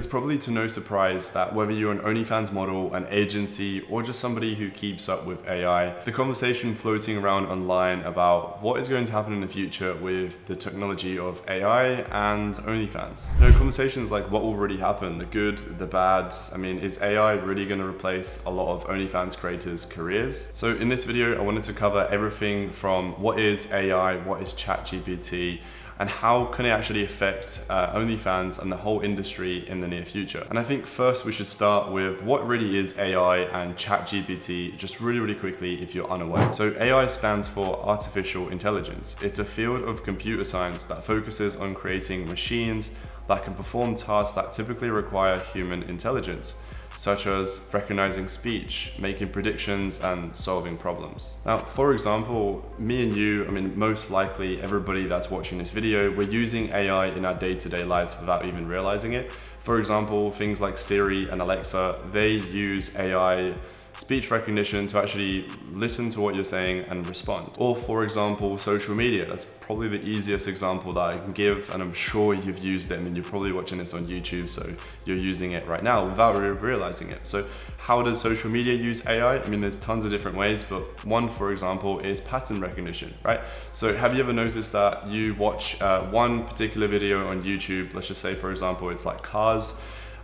it's probably to no surprise that whether you're an OnlyFans model, an agency, or just somebody who keeps up with AI, the conversation floating around online about what is going to happen in the future with the technology of AI and OnlyFans. Conversations like what will really happen, the good, the bad. I mean, is AI really going to replace a lot of OnlyFans creators' careers? So in this video, I wanted to cover everything from what is AI, what is ChatGPT, and how can it actually affect OnlyFans and the whole industry in the near future. And I think first we should start with what really is AI and ChatGPT, just really quickly if you're unaware. So AI stands for artificial intelligence. It's a field of computer science that focuses on creating machines that can perform tasks that typically require human intelligence, such as recognizing speech, making predictions, and solving problems. Now, for example, me and you, I mean, most likely everybody that's watching this video, we're using AI in our day-to-day lives without even realizing it. For example, things like Siri and Alexa, they use AI speech recognition to actually listen to what you're saying and respond. Or for example, social media. That's probably the easiest example that I can give, and I'm sure you've used it. I mean, you're probably watching this on YouTube, so you're using it right now without realizing it. So how does social media use AI? I mean, there's tons of different ways, but one, for example, is pattern recognition, right? So have you ever noticed that you watch one particular video on YouTube, let's just say, for example, it's like cars,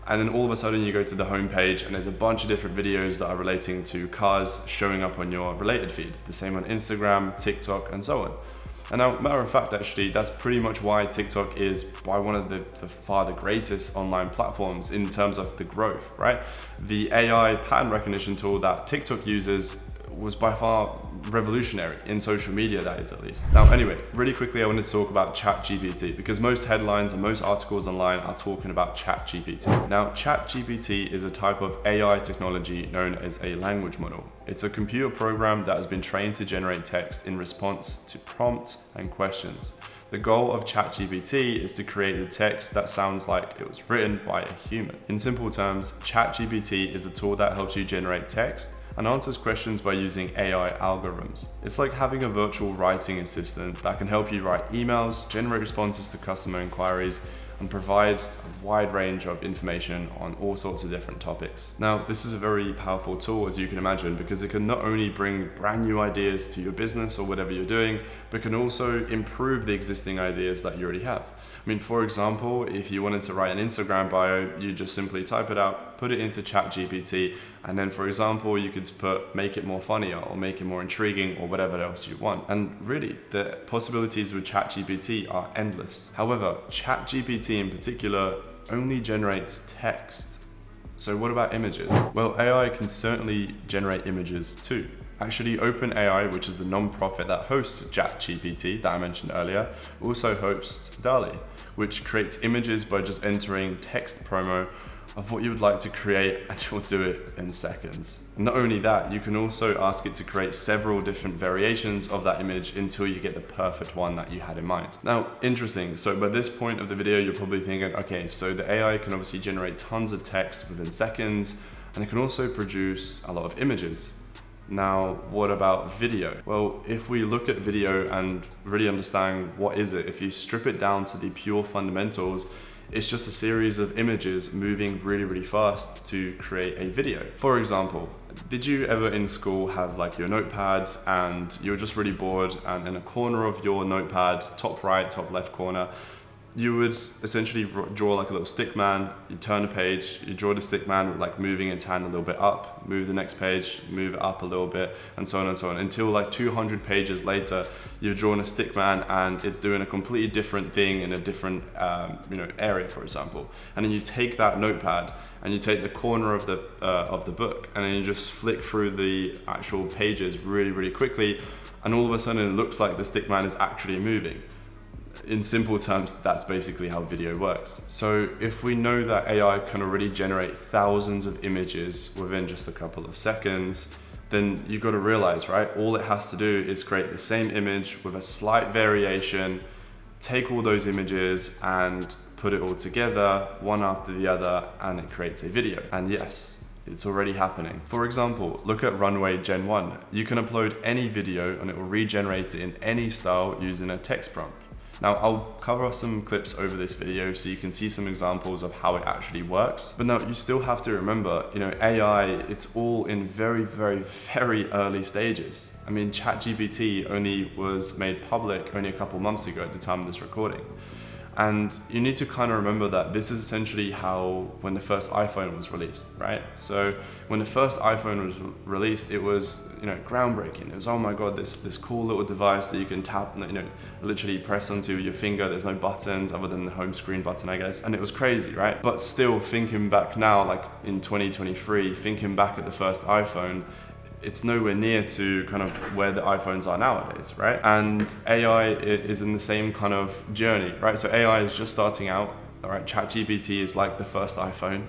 and then all of a sudden you go to the homepage and there's a bunch of different videos that are relating to cars showing up on your related feed. The same on Instagram, TikTok, and so on. And now, matter of fact, actually, that's pretty much why TikTok is by one of the greatest online platforms in terms of the growth, right? The AI pattern recognition tool that TikTok uses was by far revolutionary in social media, that is, at least. Now, anyway, really quickly, I wanted to talk about ChatGPT because most headlines and most articles online are talking about ChatGPT. Now, ChatGPT is a type of AI technology known as a language model. It's a computer program that has been trained to generate text in response to prompts and questions. The goal of ChatGPT is to create the text that sounds like it was written by a human. In simple terms, ChatGPT is a tool that helps you generate text and answers questions by using AI algorithms. It's like having a virtual writing assistant that can help you write emails, generate responses to customer inquiries, and provide a wide range of information on all sorts of different topics. Now, this is a very powerful tool, as you can imagine, because it can not only bring brand new ideas to your business or whatever you're doing, but can also improve the existing ideas that you already have. I mean, for example, if you wanted to write an Instagram bio, you just simply type it out, put it into ChatGPT, and then, for example, you could make it more funnier or make it more intriguing or whatever else you want. And really, the possibilities with ChatGPT are endless. However, ChatGPT in particular only generates text. So what about images? Well, AI can certainly generate images too. Actually, OpenAI, which is the non-profit that hosts ChatGPT that I mentioned earlier, also hosts DALL-E, which creates images by just entering text promo of what you would like to create, and it will do it in seconds. Not only that, you can also ask it to create several different variations of that image until you get the perfect one that you had in mind. Now, interesting. So by this point of the video, you're probably thinking, okay, so the AI can obviously generate tons of text within seconds, and it can also produce a lot of images. Now, what about video? Well, if we look at video and really understand what is it, if you strip it down to the pure fundamentals, it's just a series of images moving really fast to create a video. For example, did you ever in school have like your notepad and you're just really bored, and in a corner of your notepad, top right, top left corner, you would essentially draw like a little stick man. You turn a page, you draw the stick man like moving its hand a little bit up, move the next page, move it up a little bit, and so on, until like 200 pages later, you've drawn a stick man and it's doing a completely different thing in a different area, for example. And then you take that notepad and you take the corner of the book, and then you just flick through the actual pages really quickly, and all of a sudden it looks like the stick man is actually moving. In simple terms, that's basically how video works. So if we know that AI can already generate thousands of images within just a couple of seconds, then you've got to realize, right? All it has to do is create the same image with a slight variation, take all those images and put it all together, one after the other, and it creates a video. And yes, it's already happening. For example, look at Runway Gen 1. You can upload any video and it will regenerate it in any style using a text prompt. Now, I'll cover some clips over this video so you can see some examples of how it actually works. But no, you still have to remember, AI, it's all in very, very, very early stages. I mean, ChatGPT only was made public only a couple months ago at the time of this recording. And you need to kind of remember that this is essentially how, when the first iPhone was released, right? So when the first iPhone was released, it was, groundbreaking. It was, oh my God, this cool little device that you can tap, literally press onto your finger. There's no buttons other than the home screen button, I guess. And it was crazy, right? But still, thinking back now, like in 2023, thinking back at the first iPhone, it's nowhere near to kind of where the iPhones are nowadays, right? And AI is in the same kind of journey, right? So AI is just starting out, all right? ChatGPT is like the first iPhone,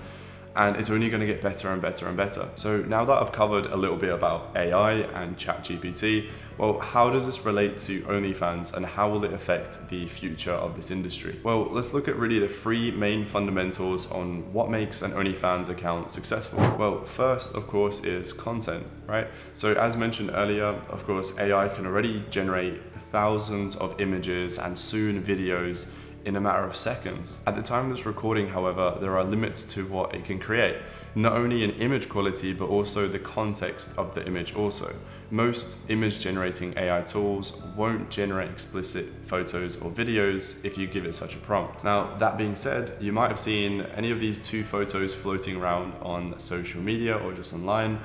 and it's only going to get better and better and better. So now that I've covered a little bit about AI and ChatGPT, well, how does this relate to OnlyFans and how will it affect the future of this industry? Well, let's look at really the three main fundamentals on what makes an OnlyFans account successful. Well, first, of course, is content, right? So as mentioned earlier, of course, AI can already generate thousands of images and soon videos in a matter of seconds. At the time of this recording, however, there are limits to what it can create, not only in image quality, but also the context of the image also. Most image generating AI tools won't generate explicit photos or videos if you give it such a prompt. Now, that being said, you might have seen any of these two photos floating around on social media or just online,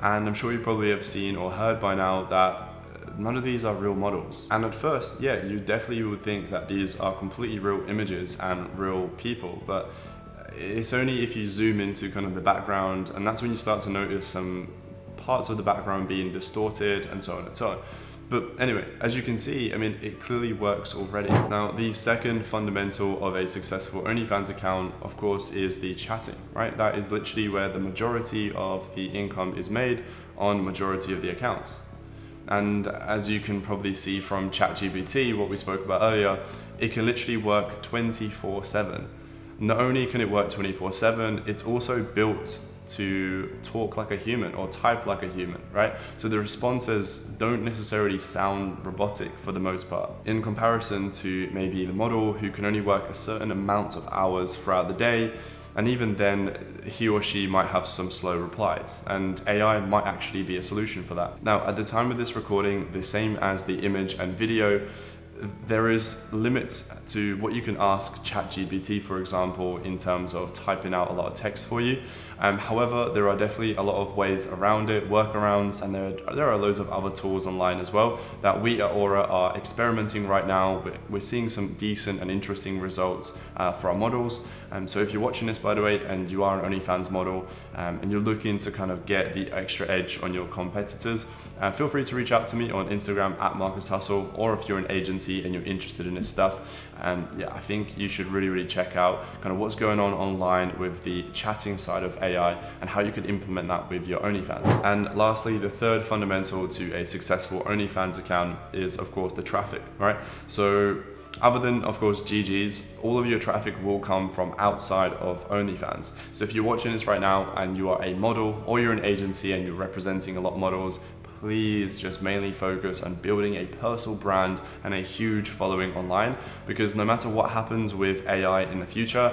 and I'm sure you probably have seen or heard by now that none of these are real models. And at first, yeah, you definitely would think that these are completely real images and real people, but it's only if you zoom into kind of the background, and that's when you start to notice some parts of the background being distorted and so on and so on. But anyway, as you can see, I mean, it clearly works already. Now, the second fundamental of a successful OnlyFans account, of course, is the chatting, right? That is literally where the majority of the income is made on majority of the accounts. And as you can probably see from ChatGPT, what we spoke about earlier, it can literally work 24/7. Not only can it work 24/7, it's also built to talk like a human or type like a human, right? So the responses don't necessarily sound robotic for the most part, in comparison to maybe the model who can only work a certain amount of hours throughout the day. And even then, he or she might have some slow replies, and AI might actually be a solution for that. Now, at the time of this recording, the same as the image and video, there is limits to what you can ask ChatGPT, for example, in terms of typing out a lot of text for you. However, there are definitely a lot of ways around it, workarounds, and there are loads of other tools online as well that we at Aura are experimenting right now. We're seeing some decent and interesting results for our models. So if you're watching this, by the way, and you are an OnlyFans model, and you're looking to kind of get the extra edge on your competitors, feel free to reach out to me on Instagram at Marcus Hustle, or if you're an agency and you're interested in this stuff, yeah, I think you should really check out kind of what's going on online with the chatting side of AI and how you can implement that with your OnlyFans. And lastly, the third fundamental to a successful OnlyFans account is, of course, the traffic, right? So other than, of course, GG's, all of your traffic will come from outside of OnlyFans. So if you're watching this right now and you are a model or you're an agency and you're representing a lot of models, please just mainly focus on building a personal brand and a huge following online, because no matter what happens with AI in the future,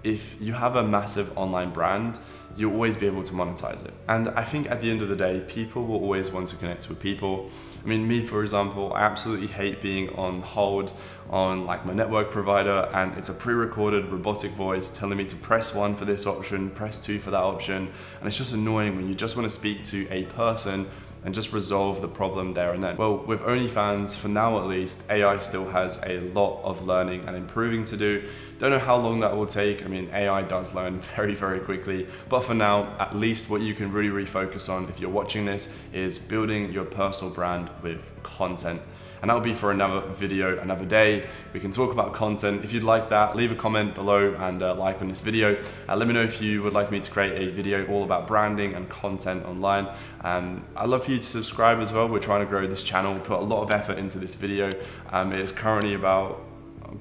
if you have a massive online brand, you'll always be able to monetize it. And I think at the end of the day, people will always want to connect with people. I mean, me, for example, I absolutely hate being on hold on like my network provider, and it's a pre-recorded robotic voice telling me to press 1 for this option, press 2 for that option. And it's just annoying when you just want to speak to a person and just resolve the problem there and then. Well, with OnlyFans, for now at least, AI still has a lot of learning and improving to do. Don't know how long that will take. I mean, AI does learn very quickly, but for now, at least what you can really focus on if you're watching this is building your personal brand with content. And that'll be for another video, another day. We can talk about content. If you'd like that, leave a comment below and like on this video. Let me know if you would like me to create a video all about branding and content online. I'd love for you to subscribe as well. We're trying to grow this channel. We put a lot of effort into this video. It is currently about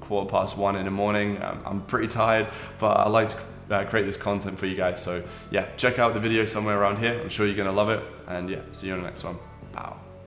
1:15 in the morning. I'm pretty tired, but I like to create this content for you guys. So yeah, check out the video somewhere around here. I'm sure you're gonna love it. And yeah, see you on the next one. Pow.